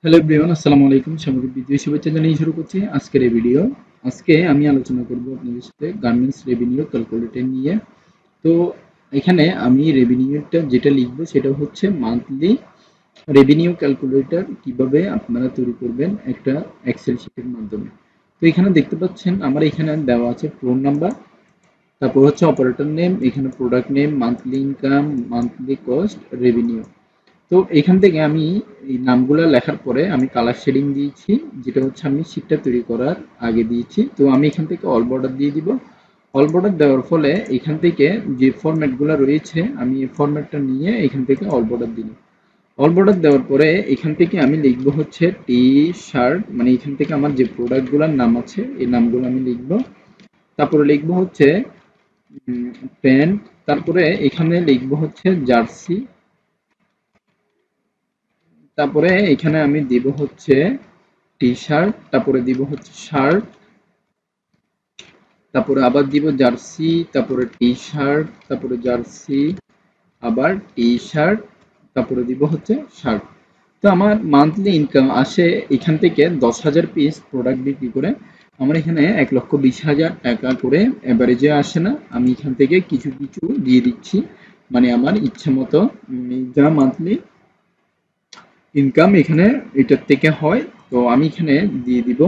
Hello everyone, আসসালামু আলাইকুম। সামগ্রিক বিদ্যুৎ শুভেচ্ছা জানিয়ে শুরু করছি আজকের এই ভিডিও। আজকে আমি আলোচনা করব আপনাদের সাথে গার্মেন্টস রেভিনিউ ক্যালকুলেটর নিয়ে। তো এখানে আমি রেভিনিউটা যেটা লিখবো সেটা হচ্ছে মান্থলি রেভিনিউ ক্যালকুলেটর কিভাবে আপনারা তৈরি করবেন একটা এক্সেল শিটের মাধ্যমে। তো এখানে দেখতে পাচ্ছেন আমার এখানে দেওয়া আছে ফোন নাম্বার, তারপর হচ্ছে অপারেটর নেম, এখানে product name, monthly income, monthly cost, revenue. তো এখান থেকে আমি এই নামগুলো লেখার পরে আমি কালার শেডিং দিয়েছি, যেটা হচ্ছে আমি শীটটা তৈরি করার আগে দিয়েছি। তো আমি এখান থেকে অল বর্ডার দিয়ে দিব। অল বর্ডার দেওয়ার ফলে এখান থেকে যে ফরম্যাটগুলো রয়েছে আমি এই ফরম্যাটটা নিয়ে এখান থেকে অল বর্ডার দিলাম। অল বর্ডার দেওয়ার পরে এখান থেকে আমি লিখবো হচ্ছে টি শার্ট, মানে এখান থেকে আমার যে প্রোডাক্টগুলোর নাম আছে এই নামগুলো আমি লিখবো। তারপরে লিখবো হচ্ছে প্যান্ট, তারপরে এখানে লিখবো হচ্ছে জার্সি, তারপরে এখানে আমি দিব হচ্ছে টি শার্ট, তারপরে দিব হচ্ছে শার্ট, তারপরে আবার দিব জার্সি, তারপরে টি শার্ট, তারপরে জার্সি, আবার টি শার্ট, তারপরে দিব হচ্ছে শার্ট। তো আমার মান্থলি ইনকাম আসে এখান থেকে 10,000 পিস প্রোডাক্ট বিক্রি করে। আমার এখানে 1,20,000 টাকা করে অ্যাভারেজে আসে না, আমি এখান থেকে কিছু কিছু দিয়ে দিচ্ছি, মানে আমার ইচ্ছে মতো যা মান্থলি ইনকাম এখানে এটার থেকে হয়, তো আমি এখানে দিয়ে দিব।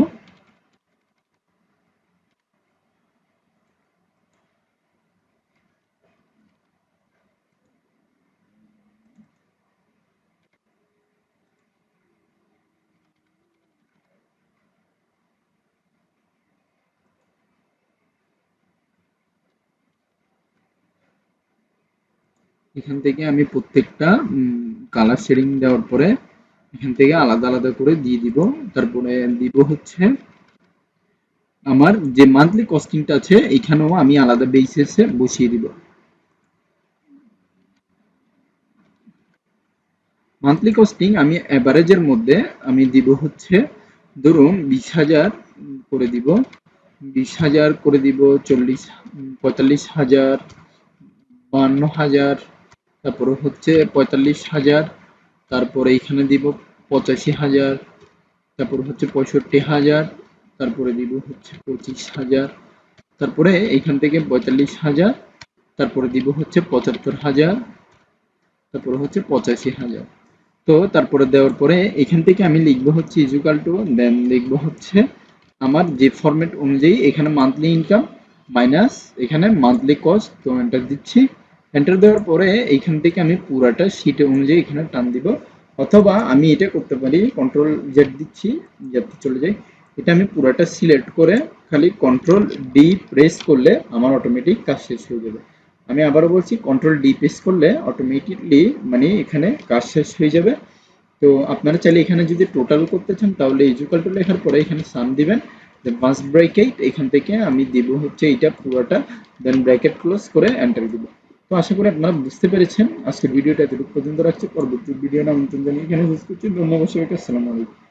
এখান থেকে আমি প্রত্যেকটা কালার শেডিং দেওয়ার পরে এখান থেকে আলাদা আলাদা করে দিয়ে দিব। তারপরে দিব হচ্ছে আমার যে মান্থলি কস্টিংটা আছে এখানেও আমি আলাদা বেসিসে বসিয়ে দিব। মান্থলি কস্টিং আমি অ্যাভারেজের মধ্যে আমি দিব হচ্ছে ধরুন 20,000 করে দিব, 20,000 করে দিব, 45,000, 52,000, তারপরে হচ্ছে 45,000, তারপরে এখানে দিব 85,000, তারপরে হচ্ছে 65,000, তারপরে দিব হচ্ছে 25,000, তারপরে এখান থেকে 45,000, তারপরে দিব হচ্ছে 75,000, তারপরে হচ্ছে 85,000। তো তারপরে দেওয়ার পরে এখান থেকে আমি লিখবো হচ্ছে ইজুকাল টু, দেন লিখবো হচ্ছে আমার যে ফরম্যাট অনুযায়ী এখানে মান্থলি ইনকাম মাইনাস এখানে মান্থলি কস্ট। তো এন্টার দিচ্ছি। এন্টার দেওয়ার পরে এইখান থেকে আমি পুরাটা শীট অনুযায়ী এখানে টান দিব, অথবা আমি এটা করতে পারি কন্ট্রোল জেড দিচ্ছি, যাতে চলে যায়। এটা আমি পুরাটা সিলেক্ট করে খালি কন্ট্রোল ডি প্রেস করলে আমার অটোমেটিক কাজ শেষ হয়ে যাবে। আমি আবারও বলছি, কন্ট্রোল ডি প্রেস করলে অটোমেটিকলি মানে এখানে কাজ শেষ হয়ে যাবে। তো আপনারা চাইলে এখানে যদি টোটাল করতে চান তাহলে ইকুয়াল টু লেখার পরে এখানে সাম দিবেন, দেন ফার্স্ট ব্র্যাকেট এখান থেকে আমি দিব হচ্ছে এটা পুরোটা, দেন ব্র্যাকেট ক্লোজ করে এন্টার দিব। তো আশা করি আপনারা বুঝতে পেরেছেন। আজকের ভিডিওটা এতটুকু পর্যন্ত রাখছি, পরবর্তী ভিডিও আমন্ত্রণ জানিয়ে এখানে শেষ করছি। ধন্যবাদ সবাইকে, আসসালামু আলাইকুম।